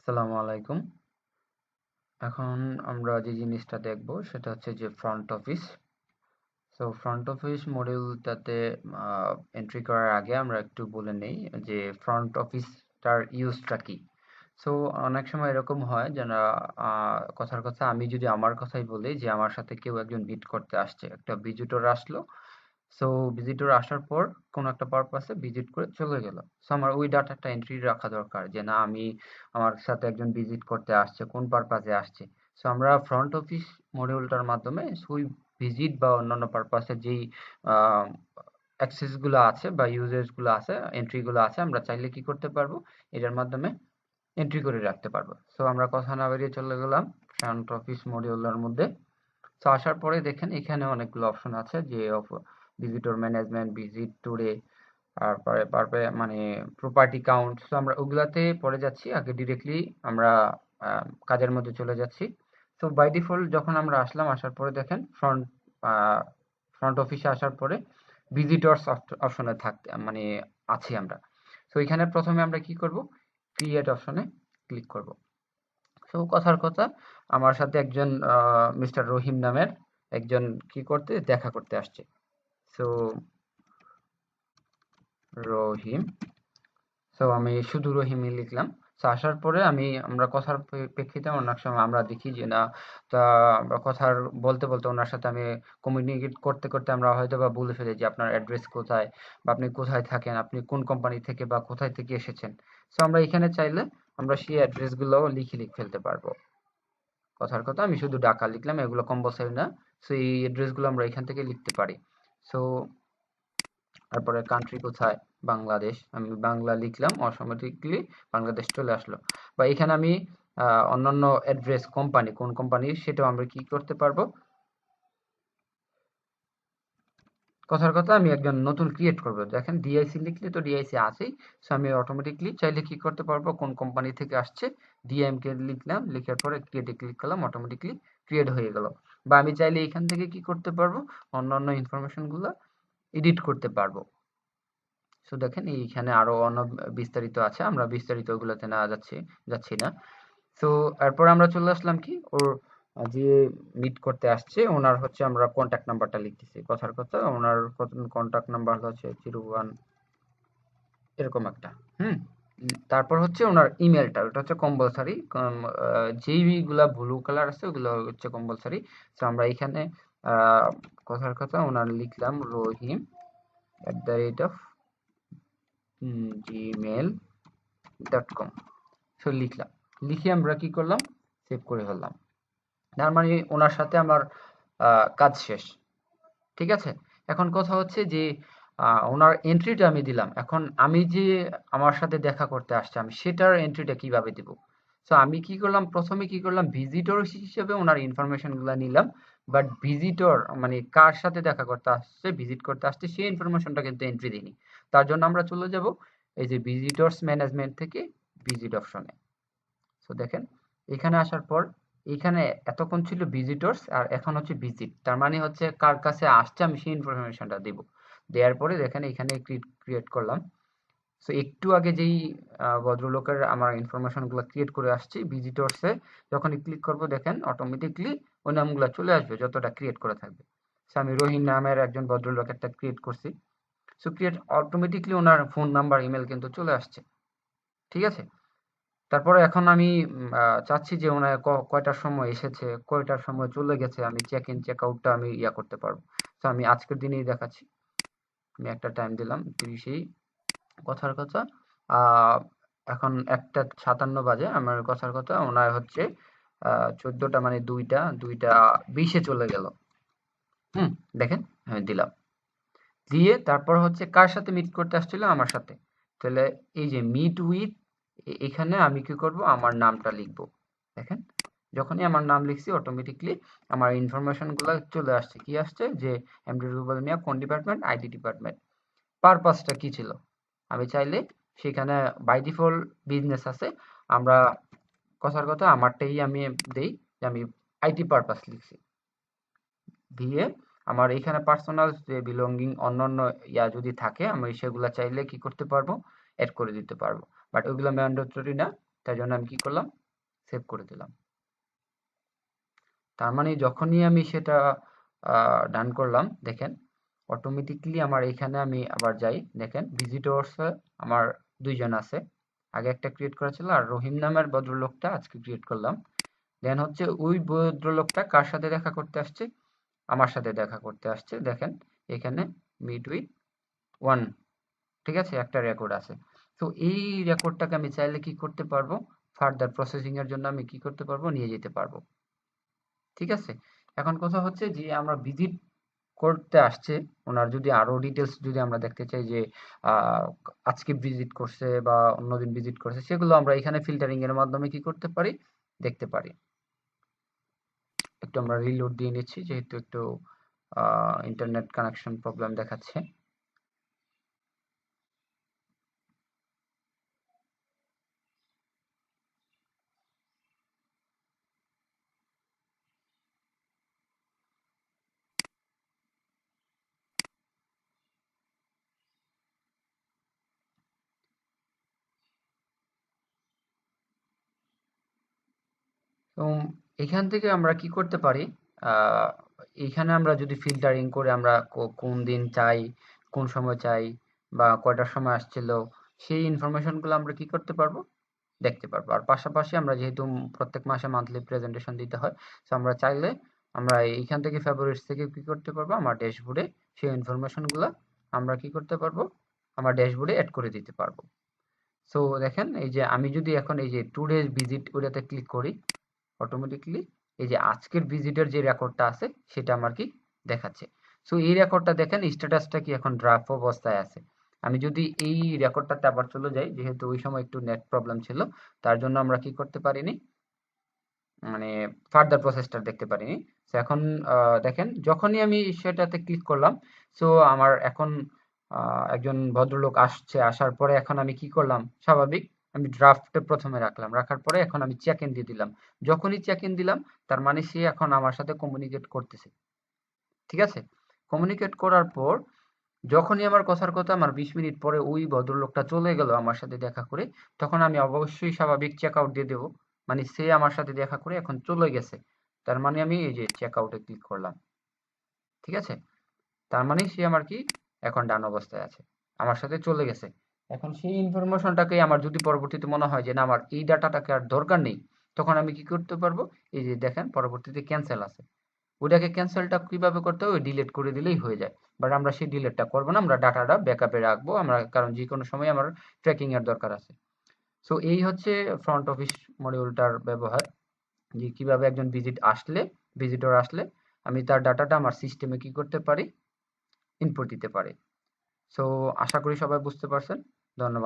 আসসালামু আলাইকুম। এখন আমরা যে জিনিসটা দেখব সেটা হচ্ছে যে front office. So front office মডিউলটাতে এন্ট্রি করার আগে আমরা একটু বলে নেই যে ফ্রন্ট অফিসটার ইউজটা কি। সো অনেক সময় এরকম হয় যে না, কথার কথা আমি যদি আমার কথাই বলি যে আমার সাথে কেউ একজন ভিজিট করতে আসছে, একটা ভিজিটর আসলো। সো ভিজিটর আসার পর কোনো একটা পারপাসে ভিজিট করে চলে গেল। সো আমার ওই ডাটাটা এন্ট্রি রাখা দরকার যে না, আমার সাথে একজন ভিজিট করতে আসছে, কোন পারপাসে আসছে। সো আমরা ফ্রন্ট অফিস মডিউলটার মাধ্যমে ওই ভিজিট বা অন্যান্য পারপাসের যেই অ্যাক্সেস গুলো আছে বা ইউজেস গুলো আছে, এন্ট্রি গুলো আছে, আমরা চাইলে কি করতে পারবো, এটার মাধ্যমে এন্ট্রি করে রাখতে পারবো। সো আমরা কথা না বেরিয়ে চলে গেলাম ফ্রন্ট অফিস মডিউলের মধ্যে। তো আসার পরে দেখেন এখানে অনেকগুলো অপশন আছে যে ভিজিটর ম্যানেজমেন্ট, ভিজিট টুরে, তারপরে পারবে মানে প্রপার্টি কাউন্ট। তো আমরা ওগুলাতে পরে যাচ্ছি, আগে ডিরেক্টলি আমরা কাজের মধ্যে চলে যাচ্ছি। তো বাই ডিফল্ট যখন আমরা আসলাম, আসার পরে দেখেন ফ্রন্ট অফিসে আসার পরে ভিজিটরস অপশনে থাকতে মানে আছি আমরা। তো এখানে প্রথমে আমরা কি করব, ক্রিয়েট অপশনে ক্লিক করব। তো কথার কথা আমার সাথে একজন মিস্টার রহিম নামের একজন কি করতে দেখা করতে আসছে। সো রহিম, সো আমি শুধু রহিমই লিখলাম। সো আসার পরে আমরা কথার প্রেক্ষিতে অনেক সময় আমরা দেখি যে না, তা আমরা কথার বলতে বলতে ওনার সাথে আমি কমিউনিকেট করতে করতে আমরা হয়তো বা বলে ফেলি যে আপনার অ্যাড্রেস কোথায়, বা আপনি কোথায় থাকেন, আপনি কোন কোম্পানি থেকে বা কোথায় থেকে এসেছেন। সো আমরা এখানে চাইলে আমরা সেই অ্যাড্রেসগুলোও লিখে ফেলতে পারবো। কথার কথা আমি শুধু ঢাকা লিখলাম, এগুলো কম্পালসারি না। সো এই অ্যাড্রেসগুলো আমরা এখান থেকে লিখতে পারি। সো তারপরে কান্ট্রি কোথায়, বাংলাদেশ, আমি বাংলা লিখলাম, অটোমেটিকলি বাংলাদেশ চলে আসলো। বা এখানে আমি অন্যান্য অ্যাড্রেস, কোম্পানি কোন কোম্পানির, সেটাও আমরা কি করতে পারবো। কথার কথা আমি একজন নতুন ক্রিয়েট করব, দেখেন ডিআইসি লিখলে তো ডিআইসি আছেই। সো আমি অটোমেটিকলি চাইলে কি করতে পারবো, কোন কোম্পানি থেকে আসছে, ডিএমকে লিখলাম, লিখার পরে ক্রিয়েটে ক্লিক করলাম, অটোমেটিকলি ক্রিয়েট হয়ে গেল। বা আমি চাইলে এখান থেকে কি করতে পারবো, অন্যান্য ইনফরমেশন গুলো এডিট করতে পারবো। সো দেখেন এইখানে আরো অন্য বিস্তারিত আছে, আমরা বিস্তারিত ওগুলোতে না যাচ্ছি না। সো এরপর আমরা চলে আসলাম কি, ওর যে মিট করতে আসছে ওনার হচ্ছে আমরা কন্ট্যাক্ট নাম্বারটা লিখতেছি। কথার কথা ওনার কন্ট্যাক্ট নাম্বার হচ্ছে 01 এরকম একটা। হুম। তারপর হচ্ছে ওনার ইমেলটা, ওটা হচ্ছে কম্পালসারি। যেই গুলা ব্লু কালার আছে ওগুলো হচ্ছে কম্পালসারি। তো আমরা এখানে আহ, কথার কথা ওনার লিখলাম rahim@gmail.com। সো লিখলাম, লিখে আমরা কি করলাম, সেভ করে ফেললাম। তার মানে ওনার সাথে আমার কাজ শেষ। ঠিক আছে। এখন কথা হচ্ছে যে ওনার এন্ট্রিটা আমি দিলাম, এখন আমি যে আমার সাথে দেখা করতে আসছে আমি সেটার এন্ট্রিটা কিভাবে দিব। সো আমি কি করলাম, প্রথমে কি করলাম, ভিজিটর হিসেবে ওনার ইনফরমেশন গুলা নিলাম। বাট ভিজিটর মানে কার সাথে দেখা করতে আসছে, ভিজিট করতে আসছে, সেই ইনফরমেশনটা কিন্তু এন্ট্রি দিইনি। তার জন্য আমরা চলে যাব এই যে ভিজিটরস ম্যানেজমেন্ট থেকে ভিজিট অপশনে। সো দেখেন এখানে আসার পর এখানে এতক্ষণ ছিল ভিজিটরস আর এখন হচ্ছে ভিজিট, তার মানে হচ্ছে কার কাছে আসছে আমি সেই ইনফরমেশনটা দেব। দেওয়ার পরে দেখেন এখানে ক্রিয়েট করলাম। সো একটু আগে যেই ভদ্রলোকের আমার ইনফরমেশন গুলো ক্রিয়েট করে আসছি ভিজিটরসে, যখনই ক্লিক করব দেখেন অটোমেটিকলি ওই নামগুলো চলে আসবে যতটা ক্রিয়েট করা থাকবে। সো আমি রহিম নামের একজন ভদ্রলোক একটা ক্রিয়েট করছি। সো ক্রিয়েট অটোমেটিকলি ওনার ফোন নাম্বার, ইমেল কিন্তু চলে আসছে। ঠিক আছে। তারপরে এখন আমি চাচ্ছি যে ওনার কয়টার সময় এসেছে, কয়টার সময় চলে গেছে, আমি চেক ইন চেক আউটটা আমি করতে পারবো। তো আমি আজকের দিনেই দেখাচ্ছি। আমি একটা টাইম দিলাম 30-এই। কথার কথা আহ, এখন 1:57 বাজে, আমার কথার কথা ওনার হচ্ছে 14টা মানে 2:20-এ চলে গেল। হুম। দেখেন আমি দিলাম, দিয়ে তারপর হচ্ছে কার সাথে মিট করতে আসছিল, আমার সাথে। তাহলে এই যে মিট উইথ, এখানে আমি কি করব, আমার নামটা লিখব। দেখেন যখনই আমার নাম লিখছি অটোমেটিকলি আমার ইনফরমেশন গুলো চলে আসছে। কি আসছে যে এমডি রুবেল মিয়া, কোন ডিপার্টমেন্ট, আইটি ডিপার্টমেন্ট। পারপাসটা কি ছিল, আমি চাইলে সেখানে বাই ডিফল্ট বিজনেস আছে, আমরা কথার কথা আমারটাই আমি দেই যে আমি আইটি পারপাস লিখছি। দিয়ে আমার এখানে পার্সোনাল যে বিলঙ্গিং অন্যান্য যদি থাকে আমি সেগুলা চাইলে কি করতে পারবো, অ্যাড করে দিতে পারবো। বাট ওগুলো ম্যান্ডেটরি না, তাই জন্য আমি কি করলাম, সেভ করে দিলাম। তার মানে যখনই আমি সেটা ডান করলাম, দেখেন অটোমেটিকলি আমার এখানে আমি আবার যাই, দেখেন ভিজিটর্স আমার 2 জন আছে। আগে একটা ক্রিয়েট করা ছিল, আর রহিম নামের ভদ্রলোকটা আজকে ক্রিয়েট করলাম। দেন হচ্ছে ওই ভদ্রলোকটা কার সাথে দেখা করতে আসছে, আমার সাথে দেখা করতে আসছে। দেখেন এখানে মিট উইথ 1, ঠিক আছে, একটা রেকর্ড আছে। তো এই রেকর্ডটাকে আমি চাইলে কি করতে পারবো, ফার্দার প্রসেসিং এর জন্য আমি কি করতে পারবো, নিয়ে যেতে পারবো। ঠিক আছে, এখন কথা হচ্ছে যে আমরা ভিজিট করতে আসছে, ওনার যদি আরো ডিটেলস যদি আমরা দেখতে চাই যে আহ, আজকে ভিজিট করছে বা অন্যদিন ভিজিট করছে, সেগুলো আমরা এখানে ফিল্টারিং এর মাধ্যমে কি করতে পারি, দেখতে পারি। একটু আমরা রিলোড দিয়ে নিচ্ছি, যেহেতু একটু ইন্টারনেট কানেকশন প্রবলেম দেখাচ্ছে। তো এখান থেকে আমরা কি করতে পারি, আহ, এখানে আমরা যদি ফিল্টারিং করে আমরা কোন দিন চাই, কোন সময় চাই, বা কয়টার সময় আসছিল, সেই ইনফরমেশন গুলো আমরা কি করতে পারবো, দেখতে পারবো। আর পাশাপাশি আমরা যেহেতু প্রত্যেক মাসে মান্থলি প্রেজেন্টেশন দিতে হয়, তো আমরা চাইলে আমরা এইখান থেকে ফেব্রুয়ারি থেকে কি করতে পারবো, আমার ড্যাশবোর্ডে সেই ইনফরমেশন গুলা আমরা কি করতে পারবো, আমার ড্যাশবোর্ডে অ্যাড করে দিতে পারবো। সো দেখেন এই যে আমি যদি এখন এই যে টুডেজ ভিজিট ওটাতে ক্লিক করি, অটোমেটিকলি এই যে আজকের ভিজিটের যে রেকর্ডটা আছে সেটা আমার কি দেখাচ্ছে। সো এই রেকর্ডটা দেখেন স্ট্যাটাসটা কি এখন ড্রাফট অবস্থায় আছে। আমি যদি এই রেকর্ডটাতে আবার চলে যাই, যেহেতু ওই সময় একটু নেট প্রবলেম ছিল, তার জন্য আমরা কি করতে পারিনি, মানে ফার্দার প্রসেসটা দেখতে পারিনি। তো এখন দেখেন যখনই আমি সেটাতে ক্লিক করলাম, সো আমার এখন একজন ভদ্রলোক আসছে, আসার পরে এখন আমি কি করলাম, স্বাভাবিক আমি ড্রাফটে প্রথমে রাখলাম, রাখার পরে এখন আমি চেক ইন দিয়ে দিলাম। যখনই চেক ইন দিলাম, তার মানে সে এখন আমার সাথে কমিউনিকেট করতেছে। ঠিক আছে, কমিউনিকেট করার পর যখনই আমার কথার কথা আমার 20 মিনিট পরে ওই ভদ্রলোকটা চলে গেল আমার সাথে দেখা করে, তখন আমি অবশ্যই স্বাভাবিক চেক আউট দিয়ে দেবো। মানে সে আমার সাথে দেখা করে এখন চলে গেছে, তার মানে আমি এই যে চেক আউটে ক্লিক করলাম। ঠিক আছে, তার মানে সে আমার কি এখন ডান অবস্থায় আছে, আমার সাথে চলে গেছে। এখন সেই ইনফরমেশনটাকে আমার যদি পরবর্তীতে মনে হয় যে না আমার এই ডাটাটাকে আর দরকার নেই, তখন আমি কি করতে পারবো, এই যে দেখেন পরবর্তীতে ক্যান্সেল আছে, ওটাকে ক্যান্সেলটা কিভাবে করতে হবে, ডিলিট করে দিলেই হয়ে যায়। বাট আমরা সেই ডিলিটটা করবো না, আমরা ডাটাটা ব্যাকআপে রাখবো আমরা, কারণ যে কোনো সময় আমার ট্র্যাকিং এর দরকার আছে। সো এই হচ্ছে ফ্রন্ট অফিস মডিউলটার ব্যবহার, যে কিভাবে একজন ভিজিটর আসলে আমি তার ডাটাটা আমার সিস্টেমে কি করতে পারি, ইনপুট দিতে পারি। সো আশা করি সবাই বুঝতে পারছেন। ধন্যবাদ।